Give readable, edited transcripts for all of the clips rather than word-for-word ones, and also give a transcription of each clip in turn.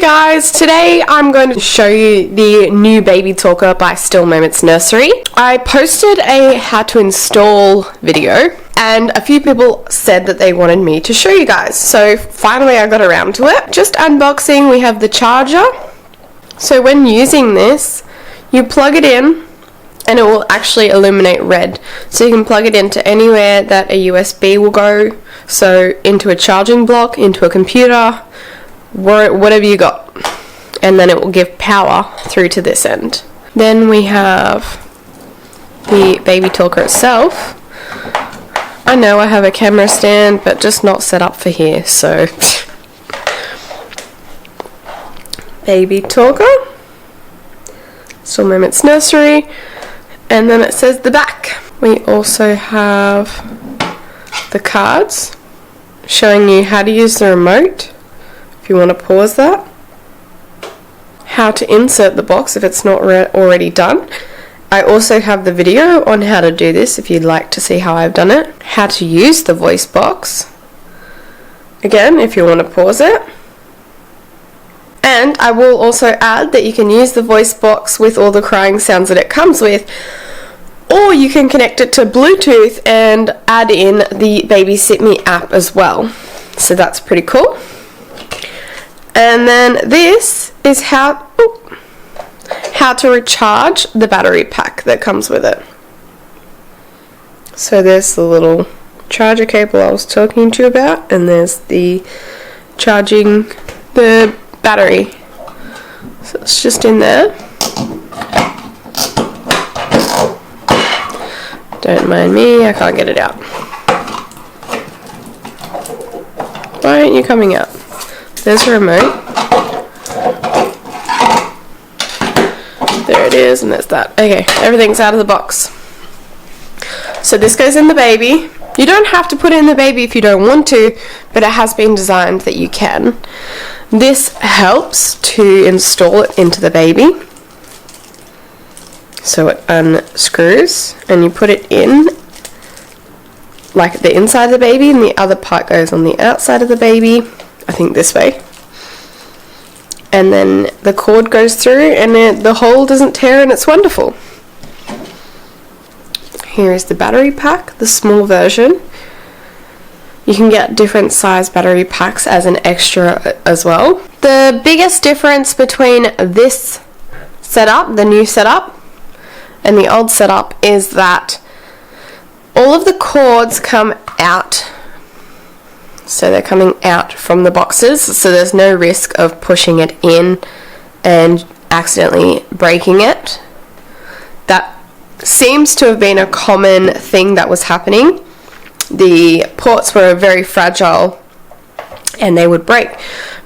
Guys, today I'm going to show you the new Baby Talker by Still Moments Nursery. I posted a how to install video and a few people said that they wanted me to show you guys. So finally I got around to it. Just unboxing, we have the charger. So when using this, you plug it in and it will actually illuminate red. So you can plug it into anywhere that a USB will go. So into a charging block, into a computer, whatever you got, and then it will give power through to this end. Then we have the Baby Talker itself. I know I have a camera stand, but just not set up for here, so Baby Talker, Still Moments Nursery, and then it says the back. We also have the cards showing you how to use the remote. If you want to pause that, how to insert the box if it's not already done. I also have the video on how to do this if you'd like to see how I've done it. How to use the voice box, again if you want to pause it. And I will also add that you can use the voice box with all the crying sounds that it comes with, or you can connect it to Bluetooth and add in the BabySitMe app as well. So that's pretty cool. And then this is how to recharge the battery pack that comes with it. So there's the little charger cable I was talking to you about, and there's the charging the battery. So it's just in there. Don't mind me, I can't get it out. Why aren't you coming out? There's a remote. There it is, and there's that. Okay, everything's out of the box. So this goes in the baby. You don't have to put it in the baby if you don't want to, but it has been designed that you can. This helps to install it into the baby. So it unscrews and you put it in like the inside of the baby, and the other part goes on the outside of the baby, I think this way. And then the cord goes through and the hole doesn't tear, and it's wonderful. Here is the battery pack, the small version. You can get different size battery packs as an extra as well. The biggest difference between this setup, the new setup, and the old setup is that all of the cords come out. So they're coming out from the boxes, so there's no risk of pushing it in and accidentally breaking it. That seems to have been a common thing that was happening. The ports were very fragile and they would break.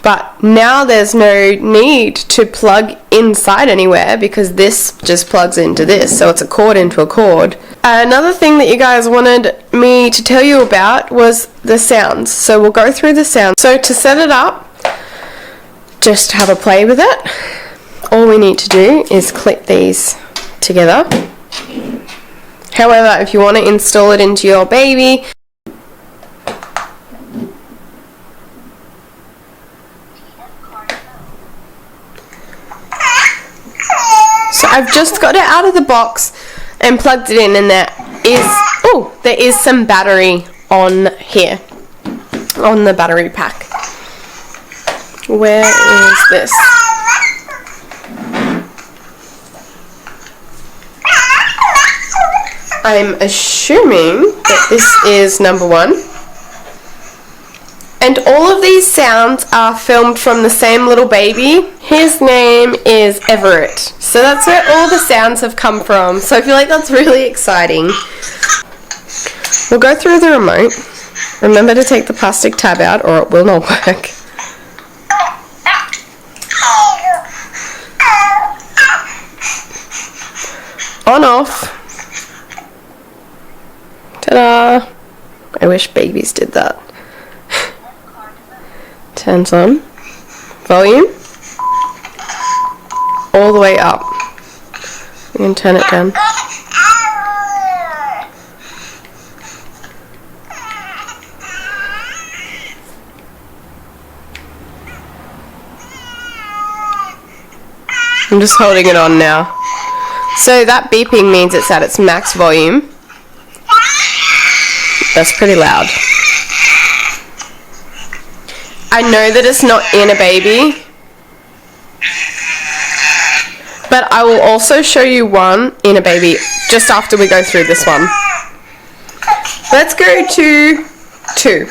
But now there's no need to plug inside anywhere because this just plugs into this, so it's a cord into a cord. Another thing that you guys wanted me to tell you about was the sounds. So we'll go through the sounds. So to set it up, just have a play with it. All we need to do is clip these together. However, if you want to install it into your baby, so I've just got it out of the box and plugged it in, and there is some battery on here, on the battery pack. Where is this? I'm assuming that this is number 1. And all of these sounds are filmed from the same little baby. His name is Everett. So that's where all the sounds have come from. So I feel like that's really exciting. We'll go through the remote. Remember to take the plastic tab out or it will not work. On, off. Ta-da! I wish babies did that. Turns on. Volume. All the way up. You can turn it down. I'm just holding it on now. So that beeping means it's at its max volume. That's pretty loud. I know that it's not in a baby, but I will also show you one in a baby just after we go through this one. Let's go to 2.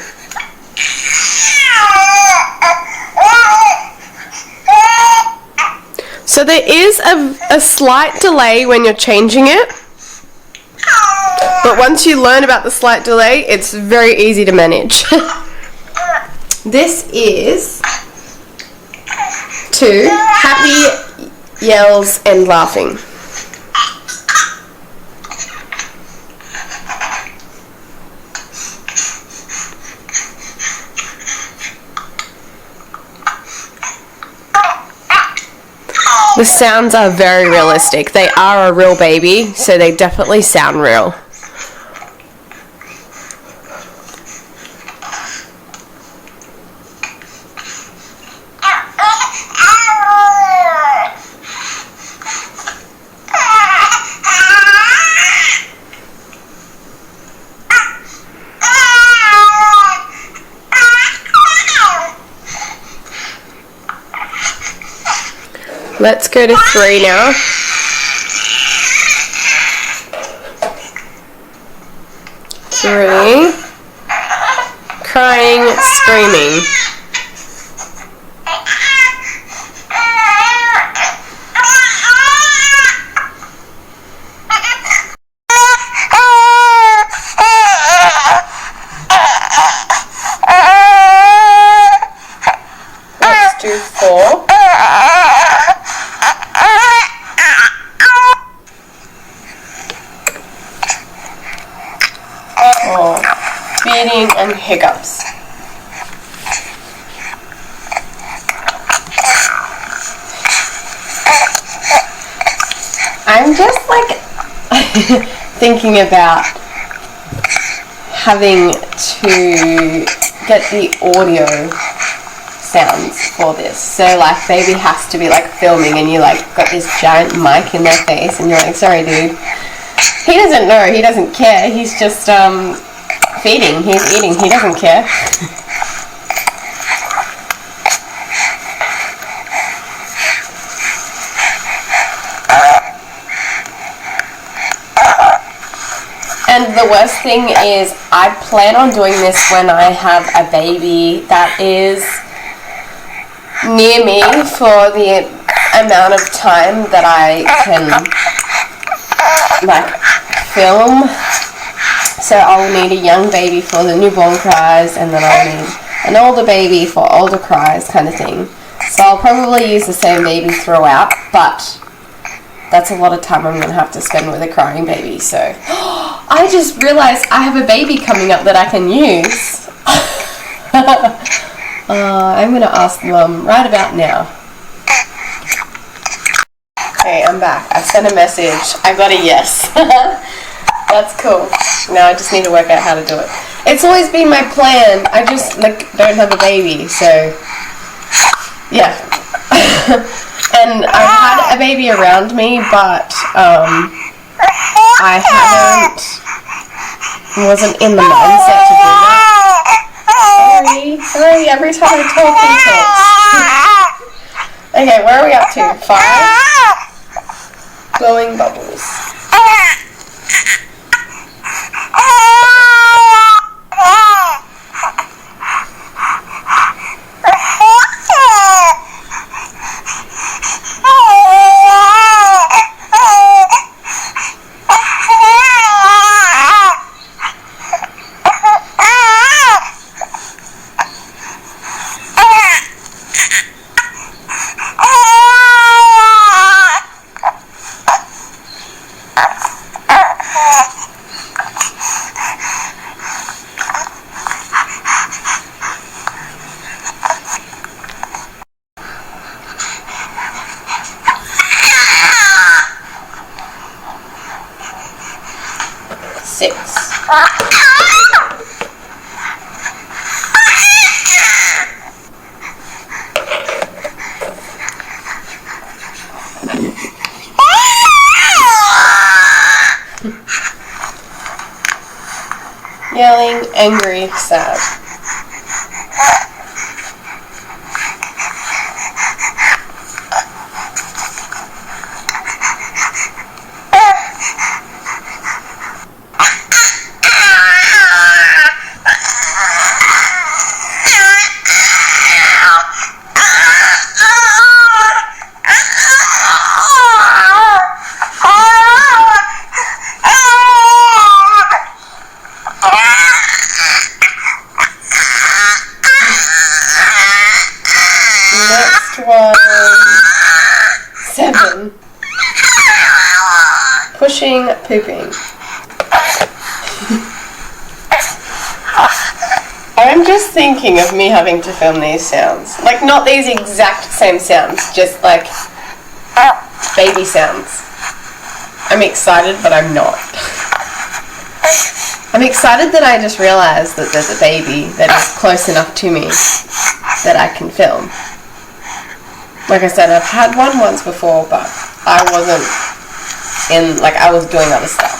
So there is a slight delay when you're changing it, but once you learn about the slight delay, it's very easy to manage. This is 2 happy yells and laughing. The sounds are very realistic. They are a real baby, so they definitely sound real. Let's go to 3 now. 3. Crying, screaming. Let's do 4. Feeding and hiccups. I'm just like thinking about having to get the audio sounds for this. So like baby has to be like filming and you like got this giant mic in their face and you're like, sorry dude. He doesn't know, he doesn't care, he's just feeding, he's eating, he doesn't care. And the worst thing is I plan on doing this when I have a baby that is near me for the amount of time that I can like film. So I'll need a young baby for the newborn cries, and then I'll need an older baby for older cries kind of thing. So I'll probably use the same baby throughout, but that's a lot of time I'm going to have to spend with a crying baby. So I just realized I have a baby coming up that I can use. I'm going to ask Mum right about now. Okay, I'm back. I sent a message. I got a yes. That's cool. Now I just need to work out how to do it. It's always been my plan. I just like don't have a baby, so yeah. And I've had a baby around me, but I wasn't in the mindset to do that. Sorry, every time I talk he talks. Okay, where are we up to? 5? Blowing bubbles. yelling, angry, sad. Next one, 7. Pushing, pooping. I'm just thinking of me having to film these sounds. Like, not these exact same sounds, just like baby sounds. I'm excited, but I'm not. I'm excited that I just realised that there's a baby that is close enough to me that I can film. Like I said, I've had one once before, but I wasn't in, like, I was doing other stuff.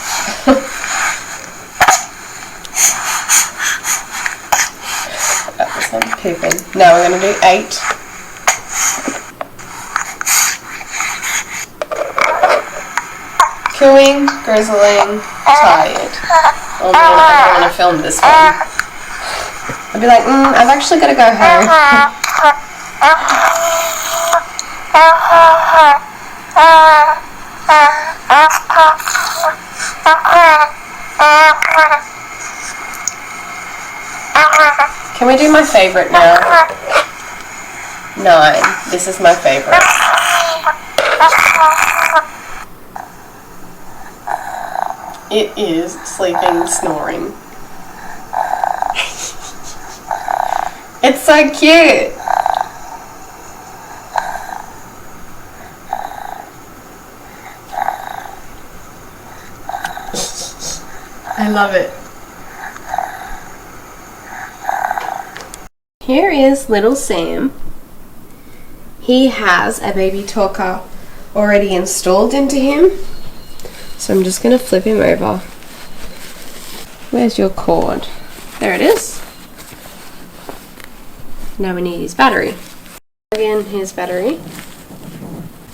This one's pooping. Now we're going to do 8. Cooing, grizzling, tired. Oh no, I don't want to film this one. I'd be like, I've actually got to go home. Can we do my favourite now? 9. This is my favourite. It is sleeping, snoring. It's so cute. I love it. Here is little Sam. He has a baby talker already installed into him. So I'm just going to flip him over. Where's your cord? There it is. Now we need his battery. Again, his battery.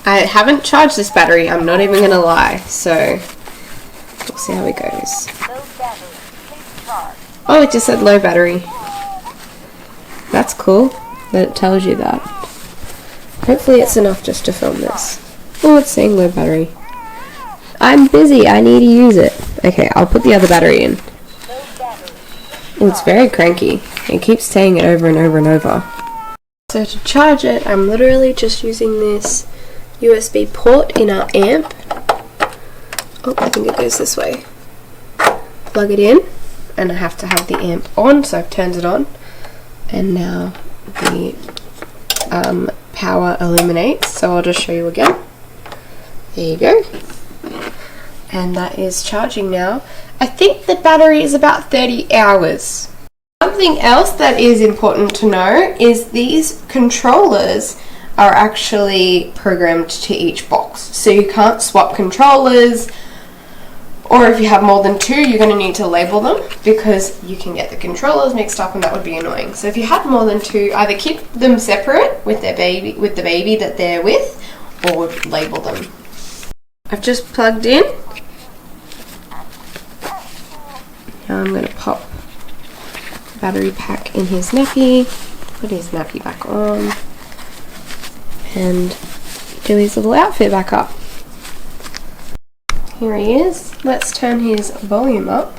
I haven't charged this battery, I'm not even going to lie. So we'll see how it goes. Oh, it just said low battery. That's cool that it tells you that. Hopefully it's enough just to film this. Oh, it's saying low battery. I'm busy, I need to use it. Okay, I'll put the other battery in. Oh, it's very cranky. It keeps saying it over and over and over. So to charge it, I'm literally just using this USB port in our amp. Oh, I think it goes this way. Plug it in, and I have to have the amp on, so I've turned it on. And now the power illuminates, so I'll just show you again. There you go. And that is charging now. I think the battery is about 30 hours. Something else that is important to know is these controllers are actually programmed to each box. So you can't swap controllers, or if you have more than 2, you're going to need to label them because you can get the controllers mixed up and that would be annoying. So if you had more than 2, either keep them separate with the baby that they're with, or label them. I've just plugged in. Now I'm going to pop the battery pack in his nappy, put his nappy back on, and do his little outfit back up. Here he is. Let's turn his volume up.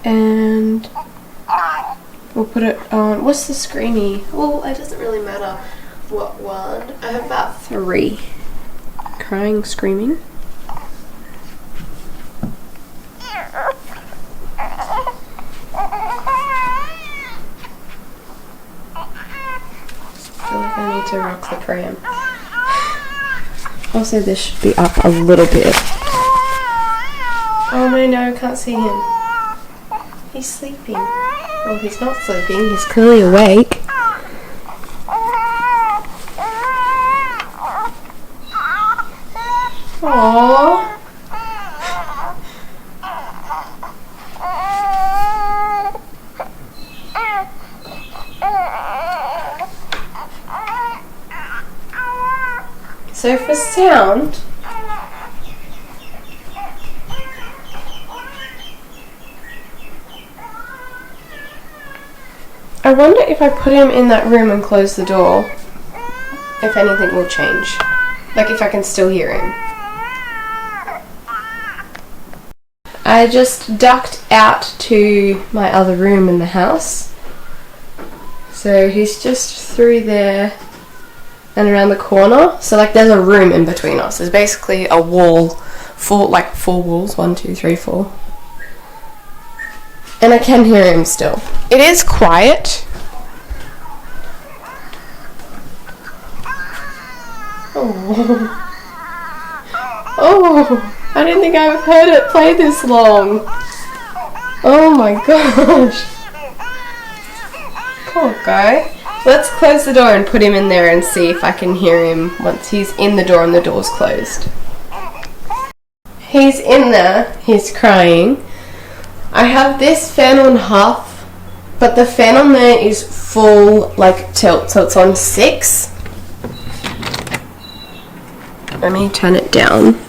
And we'll put it on. What's the screamy? Well, it doesn't really matter what one. I have about 3. Crying, screaming. I feel like I need to rock the pram. Also, this should be up a little bit. Oh no, I can't see him. He's sleeping. Well, he's not sleeping, he's clearly awake. Aww. So for sound, I wonder if I put him in that room and close the door, if anything will change. Like if I can still hear him. I just ducked out to my other room in the house. So he's just through there and around the corner. So like there's a room in between us. There's basically a wall, four walls, 1, 2, 3, 4. And I can hear him still. It is quiet. Oh. Oh, I didn't think I've heard it play this long. Oh my gosh. Poor guy. Let's close the door and put him in there and see if I can hear him once he's in the door and the door's closed. He's in there. He's crying. I have this fan on half, but the fan on there is full like tilt, so it's on 6. Let me turn it down.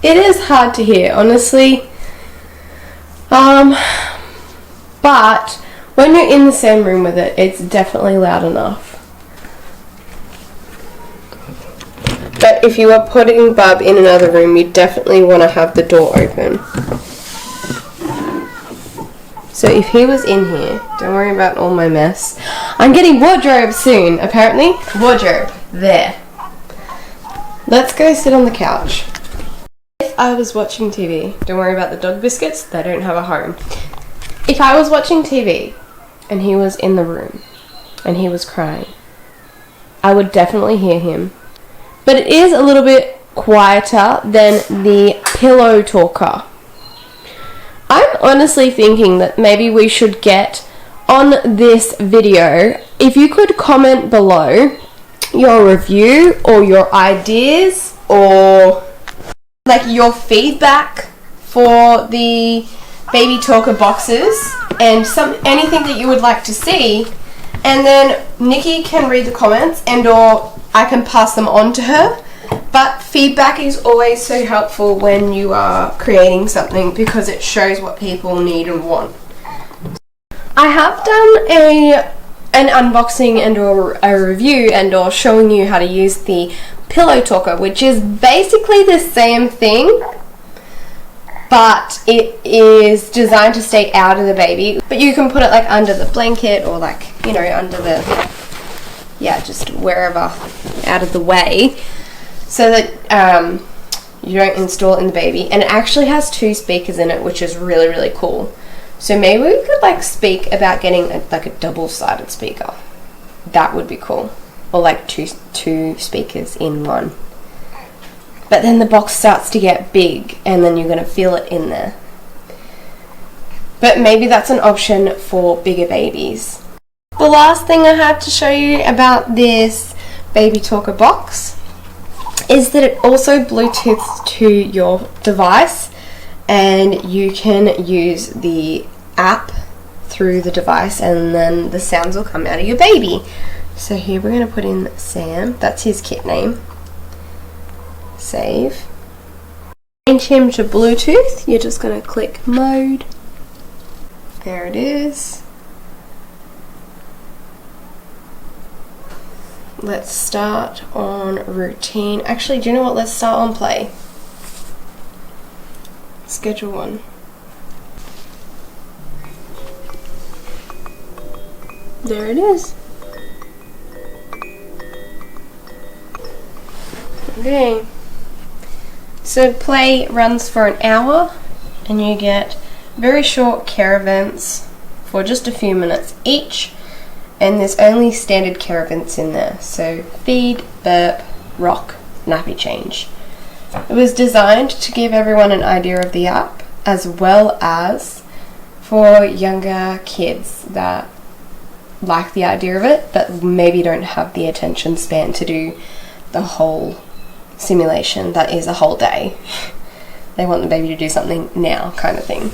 It is hard to hear, honestly. But when you're in the same room with it, it's definitely loud enough. But if you are putting Bub in another room, you definitely want to have the door open. So if he was in here, don't worry about all my mess. I'm getting wardrobe soon, apparently. Wardrobe. There. Let's go sit on the couch. If I was watching TV, don't worry about the dog biscuits, they don't have a home. If I was watching TV and he was in the room and he was crying, I would definitely hear him. But it is a little bit quieter than the pillow talker. I'm honestly thinking that maybe we should get on this video, if you could comment below your review or your ideas or like your feedback for the baby talker boxes and anything that you would like to see, and then Nikki can read the comments and or I can pass them on to her. But feedback is always so helpful when you are creating something because it shows what people need and want. I have done an unboxing and or a review and or showing you how to use the pillow talker, which is basically the same thing, but it is designed to stay out of the baby. But you can put it like under the blanket or like, you know, under the, yeah, just wherever out of the way, so that you don't install it in the baby. And it actually has 2 speakers in it, which is really, really cool. So maybe we could like speak about getting like a double-sided speaker. That would be cool. Or like two speakers in one. But then the box starts to get big and then you're going to feel it in there. But maybe that's an option for bigger babies. The last thing I have to show you about this baby talker box is that it also Bluetooths to your device, and you can use the app through the device and then the sounds will come out of your baby. So here we're going to put in Sam, that's his kit name. Save. Change him to Bluetooth, you're just going to click mode. There it is. Let's start on routine. Actually, do you know what? Let's start on play. Schedule 1. There it is. Okay. So play runs for an hour and you get very short care events for just a few minutes each. And there's only standard care events in there. So feed, burp, rock, nappy change. It was designed to give everyone an idea of the app, as well as for younger kids that like the idea of it, but maybe don't have the attention span to do the whole simulation that is a whole day. They want the baby to do something now, kind of thing.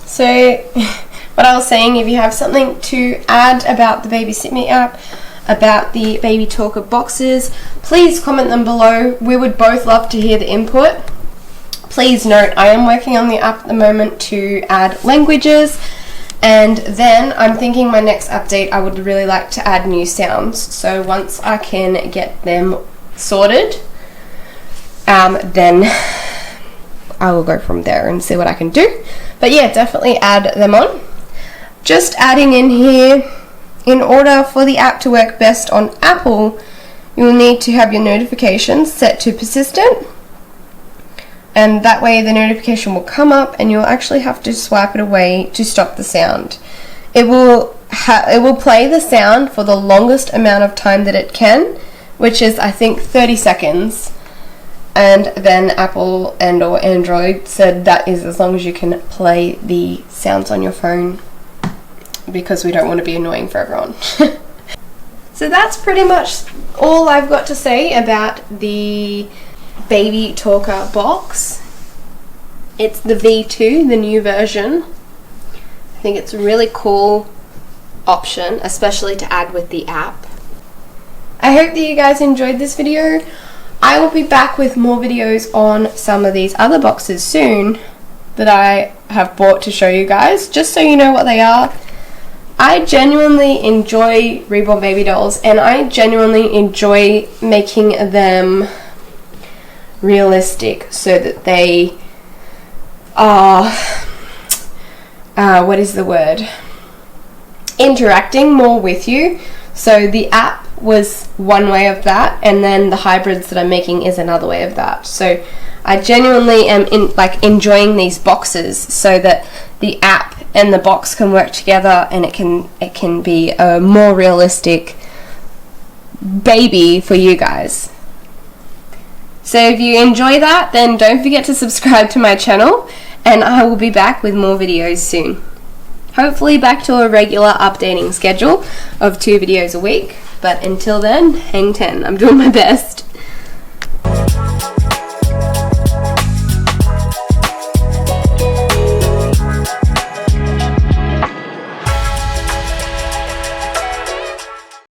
So, what I was saying, if you have something to add about the BabySitMe app, about the Baby Talker boxes, please comment them below. We would both love to hear the input. Please note, I am working on the app at the moment to add languages, and then I'm thinking my next update I would really like to add new sounds. So once I can get them sorted, then I will go from there and see what I can do. But yeah, definitely add them on. Just adding in here, in order for the app to work best on Apple, you will need to have your notifications set to persistent, and that way the notification will come up and you'll actually have to swipe it away to stop the sound. It will play the sound for the longest amount of time that it can, which is I think 30 seconds. And then Apple and or Android said that is as long as you can play the sounds on your phone, because we don't want to be annoying for everyone. So that's pretty much all I've got to say about the Baby Talker box. It's the V2, the new version. I think it's a really cool option, especially to add with the app. I hope that you guys enjoyed this video. I will be back with more videos on some of these other boxes soon that I have bought to show you guys, just so you know what they are. I genuinely enjoy reborn baby dolls, and I genuinely enjoy making them realistic so that they are, what is the word? Interacting more with you. So the app was one way of that, and then the hybrids that I'm making is another way of that. So I genuinely am enjoying these boxes so that the app and the box can work together, and it can be a more realistic baby for you guys. So if you enjoy that, then don't forget to subscribe to my channel, and I will be back with more videos soon. Hopefully back to a regular updating schedule of 2 videos a week. But until then, hang 10. I'm doing my best.